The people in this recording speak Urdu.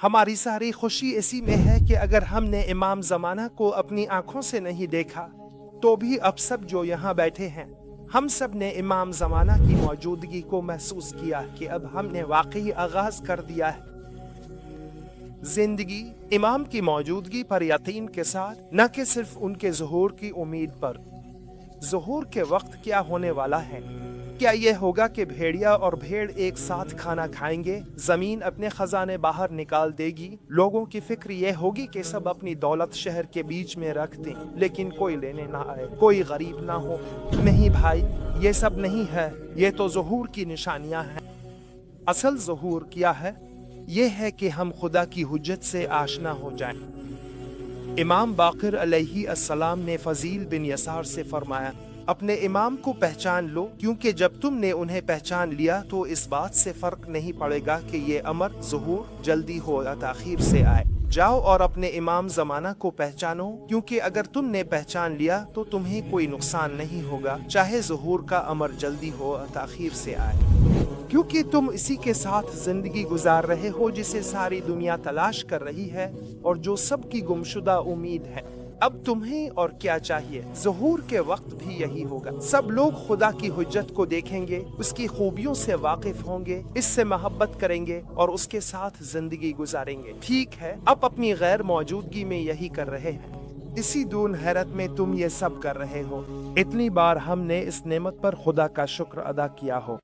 ہماری ساری خوشی اسی میں ہے کہ اگر ہم نے امام زمانہ کو اپنی آنکھوں سے نہیں دیکھا تو بھی اب سب جو یہاں بیٹھے ہیں ہم سب نے امام زمانہ کی موجودگی کو محسوس کیا کہ اب ہم نے واقعی آغاز کر دیا ہے زندگی امام کی موجودگی پر یقین کے ساتھ، نہ کہ صرف ان کے ظہور کی امید پر۔ ظہور کے وقت کیا ہونے والا ہے؟ کیا یہ ہوگا کہ بھیڑیا اور بھیڑ ایک ساتھ کھانا کھائیں گے، زمین اپنے خزانے باہر نکال دے گی، لوگوں کی فکر یہ ہوگی کہ سب اپنی دولت شہر کے بیچ میں رکھ دیں لیکن کوئی لینے نہ آئے، کوئی غریب نہ ہو؟ نہیں بھائی، یہ سب نہیں ہے، یہ تو ظہور کی نشانیاں ہیں۔ اصل ظہور کیا ہے؟ یہ ہے کہ ہم خدا کی حجت سے آشنا ہو جائیں۔ امام باقر علیہ السلام نے فضیل بن یسار سے فرمایا، اپنے امام کو پہچان لو، کیونکہ جب تم نے انہیں پہچان لیا تو اس بات سے فرق نہیں پڑے گا کہ یہ امر ظہور جلدی ہو یا تاخیر سے آئے۔ جاؤ اور اپنے امام زمانہ کو پہچانو، کیونکہ اگر تم نے پہچان لیا تو تمہیں کوئی نقصان نہیں ہوگا، چاہے ظہور کا امر جلدی ہو یا تاخیر سے آئے، کیونکہ تم اسی کے ساتھ زندگی گزار رہے ہو جسے ساری دنیا تلاش کر رہی ہے اور جو سب کی گمشدہ امید ہے۔ اب تمہیں اور کیا چاہیے؟ ظہور کے وقت بھی یہی ہوگا، سب لوگ خدا کی حجت کو دیکھیں گے، اس کی خوبیوں سے واقف ہوں گے، اس سے محبت کریں گے اور اس کے ساتھ زندگی گزاریں گے۔ ٹھیک ہے، اب اپنی غیر موجودگی میں یہی کر رہے ہیں، اسی دون حیرت میں تم یہ سب کر رہے ہو۔ اتنی بار ہم نے اس نعمت پر خدا کا شکر ادا کیا ہو۔